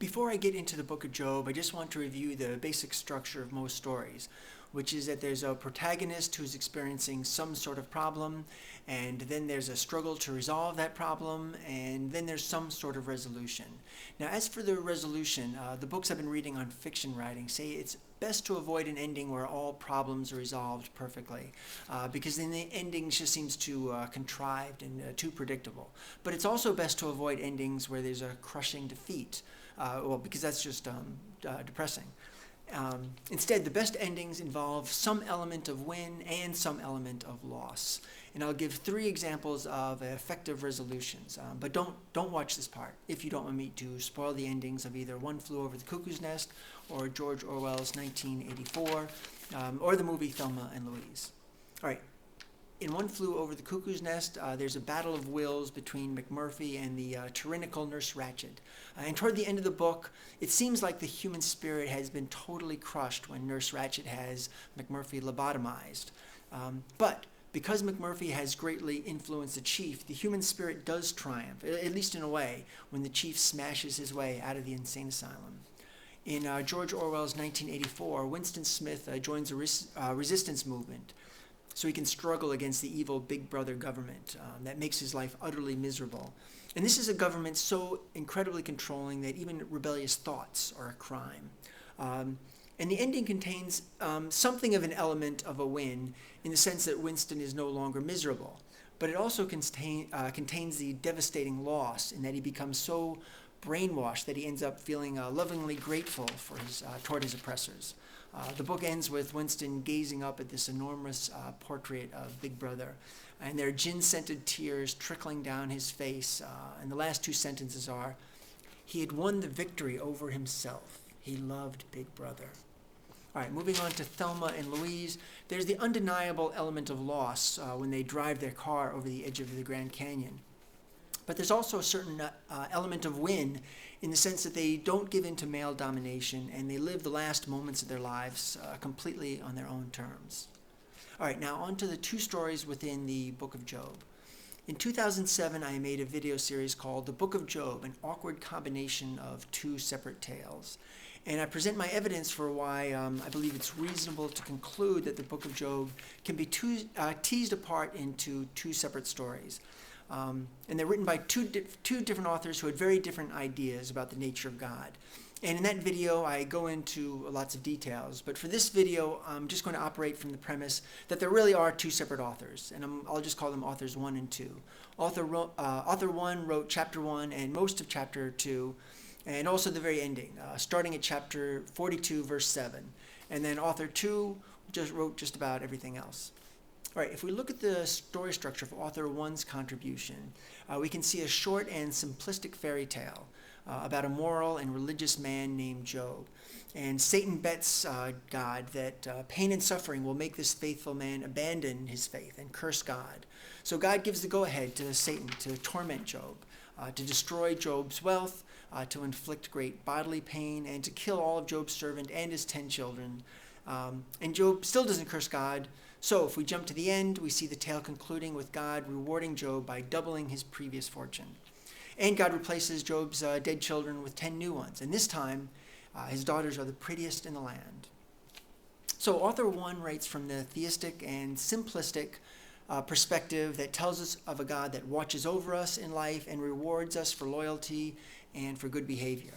Before I get into the book of Job, I just want to review the basic structure of most stories, which is that there's a protagonist who's experiencing some sort of problem, and then there's a struggle to resolve that problem, and then there's some sort of resolution. Now, as for the resolution, the books I've been reading on fiction writing say it's best to avoid an ending where all problems are resolved perfectly, because then the ending just seems too contrived and too predictable. But it's also best to avoid endings where there's a crushing defeat, because that's just depressing. Instead, the best endings involve some element of win and some element of loss. And I'll give 3 examples of effective resolutions. But don't watch this part if you don't want me to spoil the endings of either One Flew Over the Cuckoo's Nest or George Orwell's 1984 or the movie Thelma and Louise. All right. In One Flew Over the Cuckoo's Nest, there's a battle of wills between McMurphy and the tyrannical Nurse Ratched. And toward the end of the book, it seems like the human spirit has been totally crushed when Nurse Ratched has McMurphy lobotomized. But because McMurphy has greatly influenced the chief, the human spirit does triumph, at least in a way, when the chief smashes his way out of the insane asylum. In George Orwell's 1984, Winston Smith joins a resistance movement so he can struggle against the evil Big Brother government that makes his life utterly miserable. And this is a government so incredibly controlling that even rebellious thoughts are a crime. And the ending contains something of an element of a win in the sense that Winston is no longer miserable. But it also contains the devastating loss in that he becomes so brainwashed that he ends up feeling lovingly grateful for toward his oppressors. The book ends with Winston gazing up at this enormous portrait of Big Brother, and there are gin-scented tears trickling down his face. And the last 2 sentences are, "He had won the victory over himself. He loved Big Brother." All right, moving on to Thelma and Louise. There's the undeniable element of loss when they drive their car over the edge of the Grand Canyon. But there's also a certain element of win in the sense that they don't give in to male domination and they live the last moments of their lives completely on their own terms. All right, now on to the 2 stories within the Book of Job. In 2007, I made a video series called The Book of Job, an awkward combination of 2 separate tales. And I present my evidence for why I believe it's reasonable to conclude that the Book of Job can be teased apart into 2 separate stories. And they're written by two different authors who had very different ideas about the nature of God. And in that video, I go into lots of details. But for this video, I'm just going to operate from the premise that there really are 2 separate authors. And I'll just call them authors 1 and 2. Author 1 wrote chapter 1 and most of chapter 2, and also the very ending, starting at chapter 42, verse 7. And then author 2 wrote just about everything else. All right, if we look at the story structure of author 1's contribution, we can see a short and simplistic fairy tale about a moral and religious man named Job. And Satan bets God that pain and suffering will make this faithful man abandon his faith and curse God. So God gives the go-ahead to Satan to torment Job, to destroy Job's wealth, to inflict great bodily pain, and to kill all of Job's servant and his 10 children. And Job still doesn't curse God. So if we jump to the end, we see the tale concluding with God rewarding Job by doubling his previous fortune. And God replaces Job's dead children with 10 new ones. And this time, his daughters are the prettiest in the land. So author 1 writes from the theistic and simplistic perspective that tells us of a God that watches over us in life and rewards us for loyalty and for good behavior.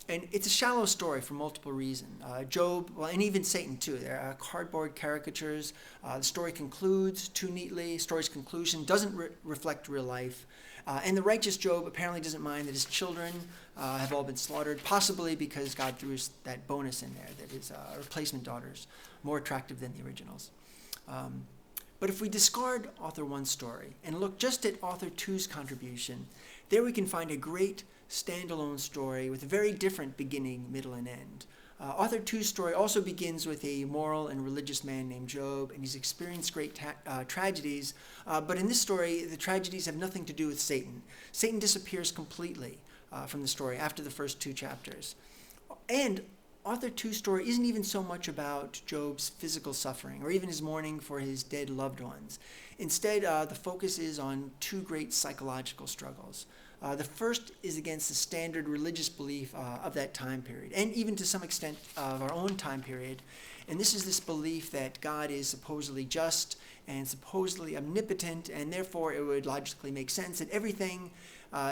And it's a shallow story for multiple reasons. Job, well, and even Satan too, they're cardboard caricatures. The story concludes too neatly. Story's conclusion doesn't reflect real life. And the righteous Job apparently doesn't mind that his children have all been slaughtered, possibly because God threw that bonus in there, that his replacement daughters more attractive than the originals. But if we discard author 1's story and look just at author 2's contribution, there we can find a great standalone story with a very different beginning, middle, and end. Author 2's story also begins with a moral and religious man named Job, and he's experienced great tragedies, but in this story, the tragedies have nothing to do with Satan. Satan disappears completely from the story after the first 2 chapters. And author 2's story isn't even so much about Job's physical suffering or even his mourning for his dead loved ones. Instead, the focus is on 2 great psychological struggles. The first is against the standard religious belief of that time period, and even to some extent of our own time period. And this is this belief that God is supposedly just and supposedly omnipotent, and therefore it would logically make sense that everything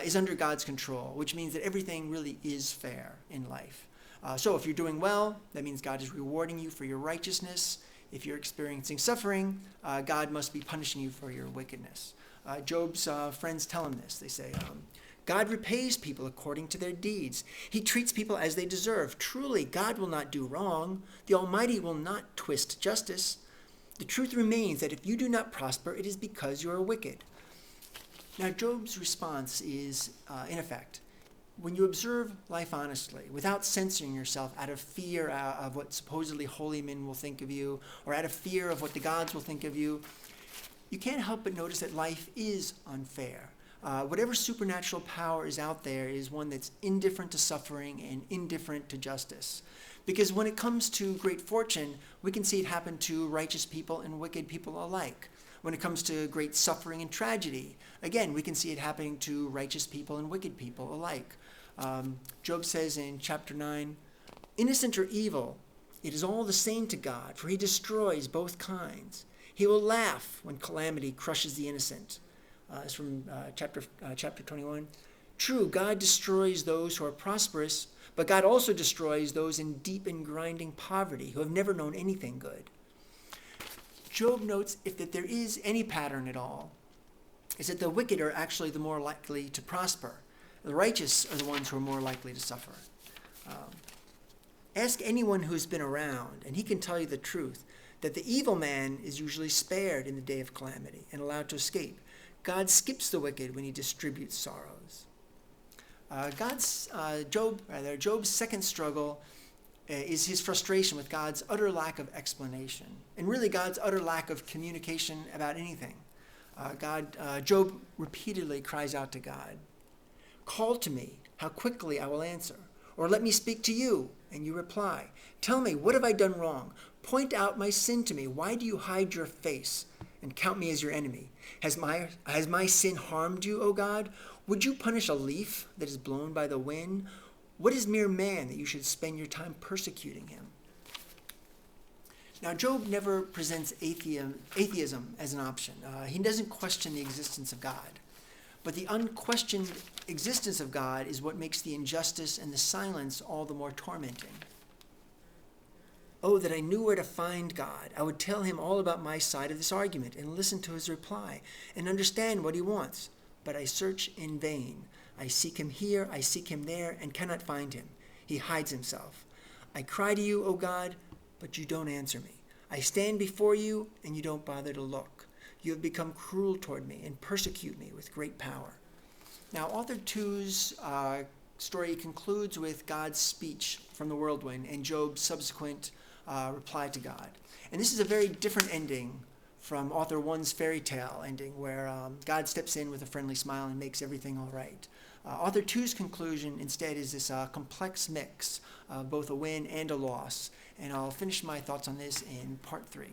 is under God's control, which means that everything really is fair in life. So if you're doing well, that means God is rewarding you for your righteousness. If you're experiencing suffering, God must be punishing you for your wickedness. Job's friends tell him this. They say, God repays people according to their deeds. He treats people as they deserve. Truly, God will not do wrong. The Almighty will not twist justice. The truth remains that if you do not prosper, it is because you are wicked. Now, Job's response is, in effect, when you observe life honestly, without censoring yourself out of fear of what supposedly holy men will think of you, or out of fear of what the gods will think of you, you can't help but notice that life is unfair. Whatever supernatural power is out there is one that's indifferent to suffering and indifferent to justice. Because when it comes to great fortune, we can see it happen to righteous people and wicked people alike. When it comes to great suffering and tragedy, again, we can see it happening to righteous people and wicked people alike. Job says in chapter 9, innocent or evil, it is all the same to God, for he destroys both kinds. He will laugh when calamity crushes the innocent. It's from chapter 21. True, God destroys those who are prosperous, but God also destroys those in deep and grinding poverty who have never known anything good. Job notes if that there is any pattern at all, is that the wicked are actually the more likely to prosper. The righteous are the ones who are more likely to suffer. Ask anyone who's been around, and he can tell you the truth, that the evil man is usually spared in the day of calamity and allowed to escape. God skips the wicked when he distributes sorrows. Job's second struggle is his frustration with God's utter lack of explanation, and really God's utter lack of communication about anything. Job repeatedly cries out to God, call to me, how quickly I will answer. Or let me speak to you, and you reply. Tell me, what have I done wrong? Point out my sin to me. Why do you hide your face and count me as your enemy? Has my sin harmed you, O God? Would you punish a leaf that is blown by the wind? What is mere man that you should spend your time persecuting him? Now, Job never presents atheism as an option. He doesn't question the existence of God. But the unquestioned existence of God is what makes the injustice and the silence all the more tormenting. Oh, that I knew where to find God. I would tell him all about my side of this argument and listen to his reply and understand what he wants. But I search in vain. I seek him here, I seek him there, and cannot find him. He hides himself. I cry to you, O God, but you don't answer me. I stand before you, and you don't bother to look. You have become cruel toward me and persecute me with great power. Now, author 2's story concludes with God's speech from the whirlwind and Job's subsequent reply to God. And this is a very different ending from author 1's fairy tale ending, where God steps in with a friendly smile and makes everything all right. Author 2's conclusion instead is this complex mix of both a win and a loss. And I'll finish my thoughts on this in part 3.